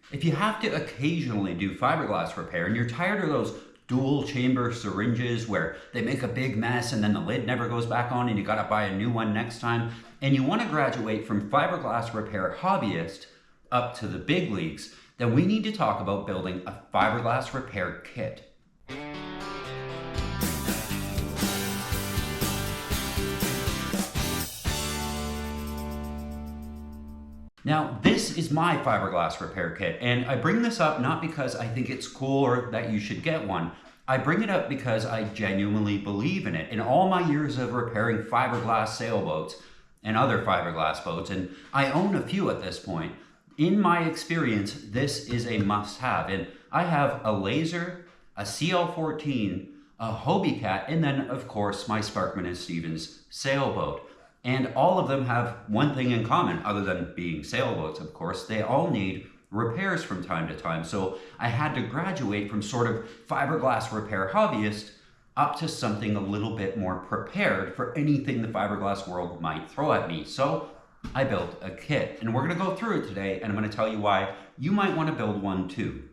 If you have to occasionally do fiberglass repair and you're tired of those dual chamber syringes where they make a big mess and then the lid never goes back on and you gotta buy a new one next time, and you wanna graduate from fiberglass repair hobbyist up to the big leagues, then we need to talk about building a fiberglass repair kit. Now, this is my fiberglass repair kit, and I bring this up not because I think it's cool or that you should get one. I bring it up because I genuinely believe in it. In all my years of repairing fiberglass sailboats and other fiberglass boats, and I own a few at this point, in my experience, this is a must-have. And I have a laser, a CL14, a Hobie Cat, and then, of course, my Sparkman & Stevens sailboat. And all of them have one thing in common, other than being sailboats, of course. They all need repairs from time to time. So I had to graduate from sort of fiberglass repair hobbyist up to something a little bit more prepared for anything the fiberglass world might throw at me. So I built a kit, and we're going to go through it today, and I'm going to tell you why you might want to build one too.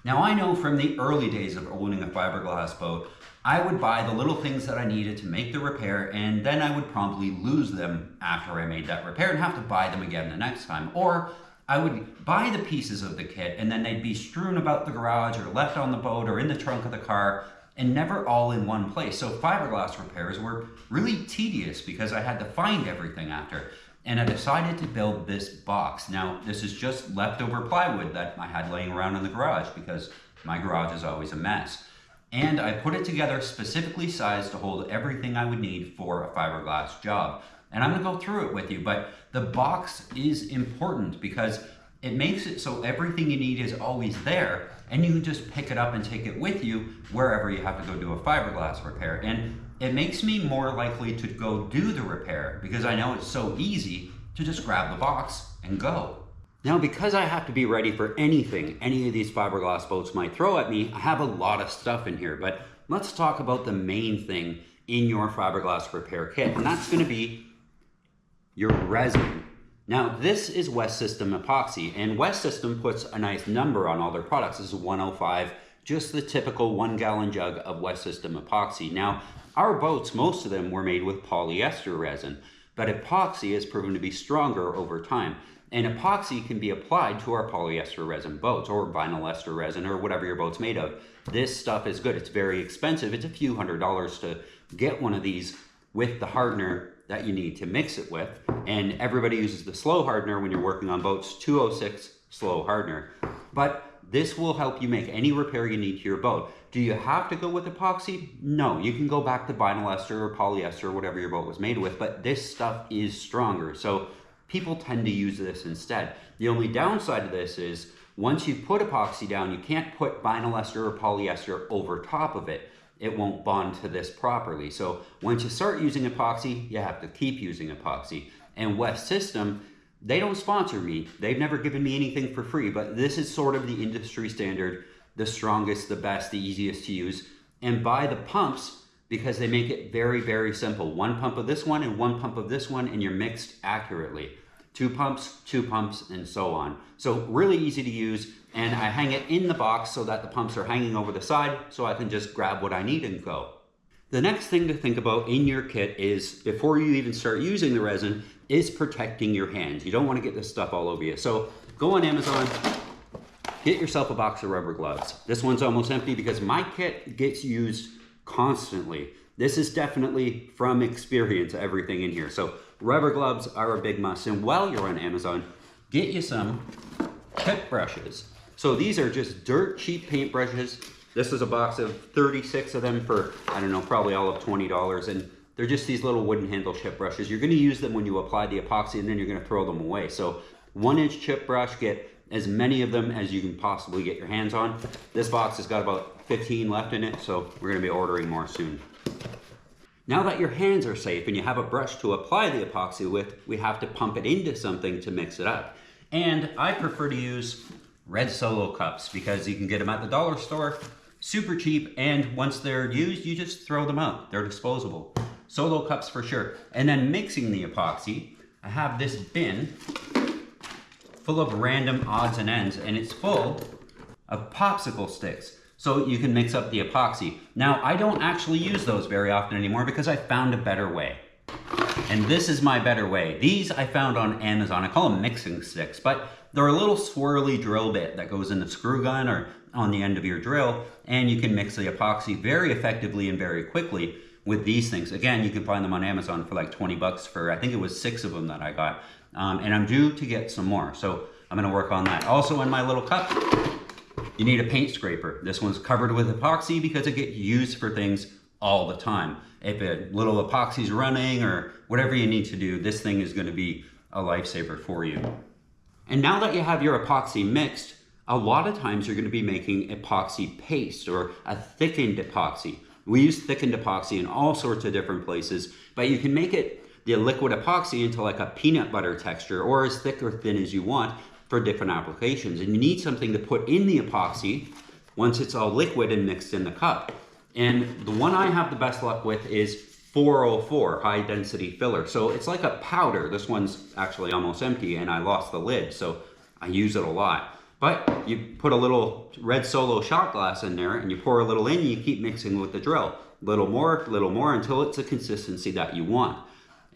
Now, I know from the early days of owning a fiberglass boat, I would buy the little things that I needed to make the repair, and then I would promptly lose them after I made that repair and have to buy them again the next time. Or I would buy the pieces of the kit and then they'd be strewn about the garage or left on the boat or in the trunk of the car and never all in one place. So fiberglass repairs were really tedious because I had to find everything after. And I decided to build this box. Now, this is just leftover plywood that I had laying around in the garage because my garage is always a mess. And I put it together specifically sized to hold everything I would need for a fiberglass job. And I'm gonna go through it with you, but the box is important because it makes it so everything you need is always there and you can just pick it up and take it with you wherever you have to go do a fiberglass repair. And it makes me more likely to go do the repair because I know it's so easy to just grab the box and go. Now, because I have to be ready for anything any of these fiberglass boats might throw at me, I have a lot of stuff in here, but let's talk about the main thing in your fiberglass repair kit, and that's gonna be your resin. Now, this is West System Epoxy, and West System puts a nice number on all their products. This is 105, just the typical 1 gallon jug of West System Epoxy. Now, our boats, most of them were made with polyester resin, but epoxy has proven to be stronger over time. And epoxy can be applied to our polyester resin boats or vinylester resin or whatever your boat's made of. This stuff is good. It's very expensive. It's a few $100s to get one of these with the hardener that you need to mix it with. And everybody uses the slow hardener when you're working on boats, 206 slow hardener. But this will help you make any repair you need to your boat. Do you have to go with epoxy? No, you can go back to vinylester or polyester or whatever your boat was made with, but this stuff is stronger. So people tend to use this instead. The only downside of this is once you put epoxy down, you can't put vinylester or polyester over top of it. It won't bond to this properly. So once you start using epoxy, you have to keep using epoxy. And West System, they don't sponsor me. They've never given me anything for free, but this is sort of the industry standard, the strongest, the best, the easiest to use. And buy the pumps because they make it very, very simple. 1 pump of this one and 1 pump of this one, and you're mixed accurately. 2 pumps, and so on. So really easy to use, and I hang it in the box so that the pumps are hanging over the side so I can just grab what I need and go. The next thing to think about in your kit is, before you even start using the resin, is protecting your hands. You don't want to get this stuff all over you. So go on Amazon, get yourself a box of rubber gloves. This one's almost empty because my kit gets used constantly. This is definitely from experience, everything in here. So rubber gloves are a big must. And while you're on Amazon, get you some chip brushes. So these are just dirt cheap paint brushes. This is a box of 36 of them for, I don't know, probably all of $20. And they're just these little wooden handle chip brushes. You're gonna use them when you apply the epoxy and then you're gonna throw them away. So 1-inch chip brush, get as many of them as you can possibly get your hands on. This box has got about 15 left in it, so we're gonna be ordering more soon. Now that your hands are safe and you have a brush to apply the epoxy with, we have to pump it into something to mix it up. And I prefer to use red Solo cups because you can get them at the dollar store, super cheap, and once they're used, you just throw them out. They're disposable. Solo cups for sure. And then mixing the epoxy, I have this bin full of random odds and ends, and it's full of popsicle sticks. So you can mix up the epoxy. Now, I don't actually use those very often anymore because I found a better way. And this is my better way. These I found on Amazon. I call them mixing sticks, but they're a little swirly drill bit that goes in the screw gun or on the end of your drill, and you can mix the epoxy very effectively and very quickly with these things. Again, you can find them on Amazon for like 20 bucks for, I think it was 6 of them that I got. And I'm due to get some more, so I'm gonna work on that. Also in my little cup, you need a paint scraper. This one's covered with epoxy because it gets used for things all the time. If a little epoxy's running or whatever you need to do, this thing is gonna be a lifesaver for you. And now that you have your epoxy mixed, a lot of times you're gonna be making epoxy paste or a thickened epoxy. We use thickened epoxy in all sorts of different places, but you can make it the liquid epoxy into like a peanut butter texture or as thick or thin as you want for different applications. And you need something to put in the epoxy once it's all liquid and mixed in the cup. And the one I have the best luck with is 404 high density filler. So it's like a powder. This one's actually almost empty and I lost the lid, so I use it a lot. But you put a little red Solo shot glass in there and you pour a little in and you keep mixing with the drill. Little more until it's a consistency that you want.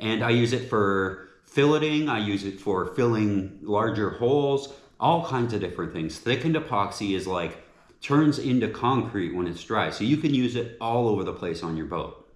And I use it for filleting, I use it for filling larger holes, all kinds of different things. Thickened epoxy is like, turns into concrete when it's dry. So you can use it all over the place on your boat.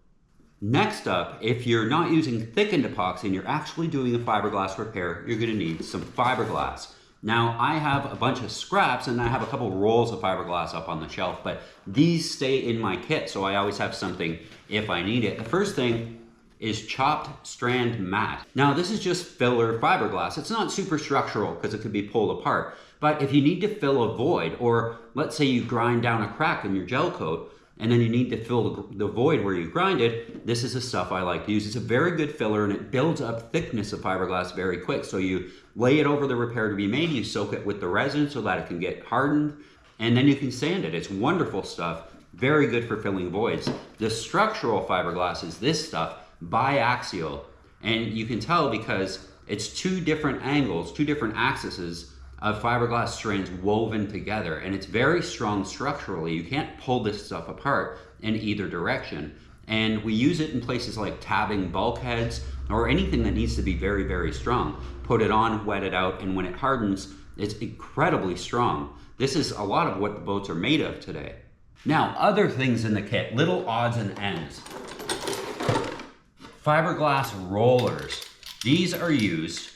Next up, if you're not using thickened epoxy and you're actually doing a fiberglass repair, you're gonna need some fiberglass. Now, I have a bunch of scraps and I have a couple rolls of fiberglass up on the shelf, but these stay in my kit, so I always have something if I need it. The first thing is chopped strand mat. Now, this is just filler fiberglass. It's not super structural because it could be pulled apart, but if you need to fill a void, or let's say you grind down a crack in your gel coat, and then you need to fill the void where you grinded, this is the stuff I like to use. It's a very good filler and it builds up thickness of fiberglass very quick. So you lay it over the repair to be made, you soak it with the resin so that it can get hardened, and then you can sand it. It's wonderful stuff, very good for filling voids. The structural fiberglass is this stuff, biaxial, and you can tell because it's 2 different angles, 2 different axes of fiberglass strands woven together, and it's very strong structurally. You can't pull this stuff apart in either direction. And we use it in places like tabbing bulkheads or anything that needs to be very, very strong. Put it on, wet it out, and when it hardens, it's incredibly strong. This is a lot of what the boats are made of today. Now, other things in the kit, little odds and ends. Fiberglass rollers. These are used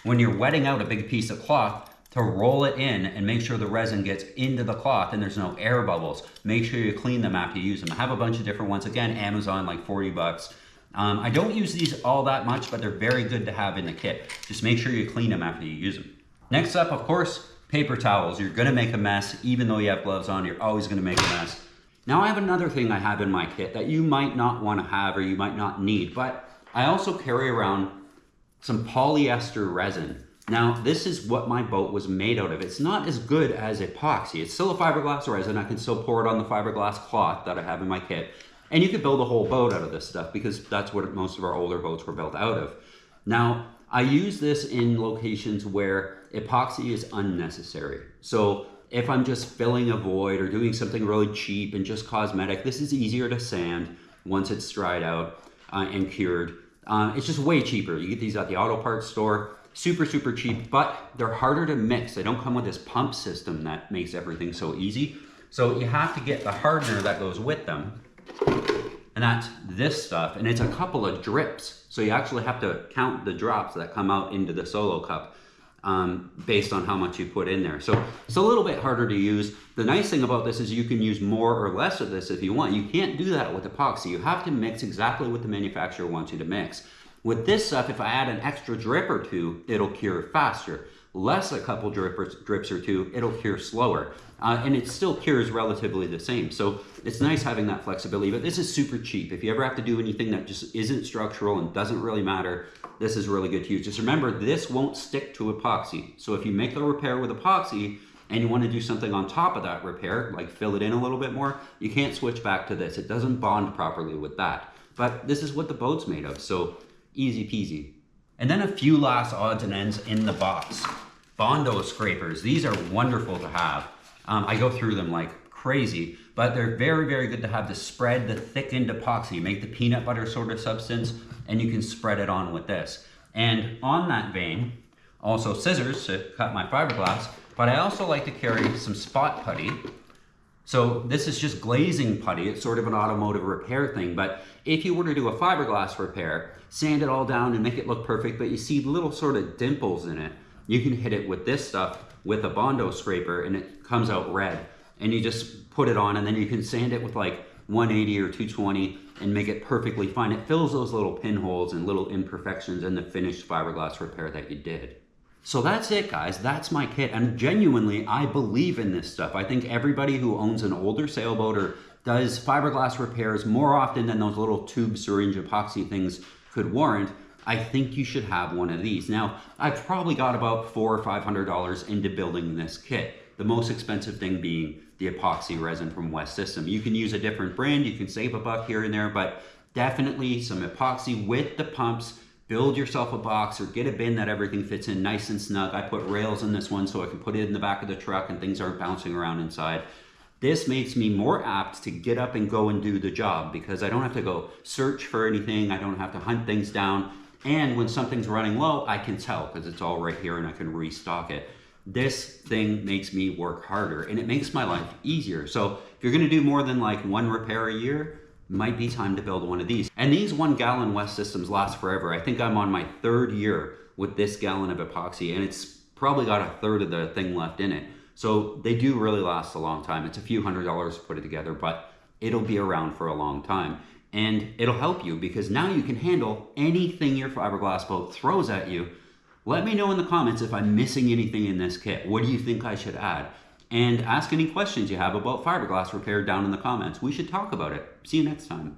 when you're wetting out a big piece of cloth to roll it in and make sure the resin gets into the cloth and there's no air bubbles. Make sure you clean them after you use them. I have a bunch of different ones. Again, Amazon, like 40 bucks. I don't use these all that much, but they're very good to have in the kit. Just make sure you clean them after you use them. Next up, of course, paper towels. You're gonna make a mess. Even though you have gloves on, you're always gonna make a mess. Now I have another thing I have in my kit that you might not wanna have or you might not need, but I also carry around some polyester resin. Now, this is what my boat was made out of. It's not as good as epoxy. It's still a fiberglass resin. I can still pour it on the fiberglass cloth that I have in my kit. And you could build a whole boat out of this stuff because that's what most of our older boats were built out of. Now, I use this in locations where epoxy is unnecessary. So if I'm just filling a void or doing something really cheap and just cosmetic, this is easier to sand once it's dried out and cured. It's just way cheaper. You get these at the auto parts store, super, super cheap, but they're harder to mix. They don't come with this pump system that makes everything so easy. So you have to get the hardener that goes with them. And that's this stuff. And it's a couple of drips. So you actually have to count the drops that come out into the Solo cup based on how much you put in there. So it's a little bit harder to use. The nice thing about this is you can use more or less of this if you want. You can't do that with epoxy. You have to mix exactly what the manufacturer wants you to mix. With this stuff, if I add an extra drip or two, it'll cure faster. Less a couple drips or two, it'll cure slower. And it still cures relatively the same. So it's nice having that flexibility, but this is super cheap. If you ever have to do anything that just isn't structural and doesn't really matter, this is really good to use. Just remember, this won't stick to epoxy. So if you make a repair with epoxy and you want to do something on top of that repair, like fill it in a little bit more, you can't switch back to this. It doesn't bond properly with that. But this is what the boat's made of, so easy peasy. And then a few last odds and ends in the box. Bondo scrapers. These are wonderful to have. I go through them like crazy, but they're very, very good to have to spread the thickened epoxy. Make the peanut butter sort of substance, and you can spread it on with this. And on that vein, also scissors to cut my fiberglass, but I also like to carry some spot putty. So this is just glazing putty. It's sort of an automotive repair thing, but if you were to do a fiberglass repair, sand it all down and make it look perfect, but you see little sort of dimples in it, you can hit it with this stuff with a Bondo scraper and it comes out red. And you just put it on and then you can sand it with like 180 or 220 and make it perfectly fine. It fills those little pinholes and little imperfections in the finished fiberglass repair that you did. So that's it, guys. That's my kit. And genuinely, I believe in this stuff. I think everybody who owns an older sailboat or does fiberglass repairs more often than those little tube syringe epoxy things could warrant, I think you should have one of these. Now, I've probably got about $400 or $500 into building this kit. The most expensive thing being the epoxy resin from West System. You can use a different brand, you can save a buck here and there, but definitely some epoxy with the pumps. Build yourself a box or get a bin that everything fits in nice and snug. I put rails in this one so I can put it in the back of the truck and things aren't bouncing around inside. This makes me more apt to get up and go and do the job because I don't have to go search for anything. I don't have to hunt things down. And when something's running low, I can tell because it's all right here and I can restock it. This thing makes me work harder and it makes my life easier. So if you're gonna do more than like one repair a year, might be time to build one of these. And these 1 gallon West Systems last forever. I think I'm on my 3rd year with this gallon of epoxy and it's probably got a third of the thing left in it. So they do really last a long time. It's a few $100s to put it together, but it'll be around for a long time. And it'll help you because now you can handle anything your fiberglass boat throws at you. Let me know in the comments if I'm missing anything in this kit. What do you think I should add? And ask any questions you have about fiberglass repair down in the comments. We should talk about it. See you next time.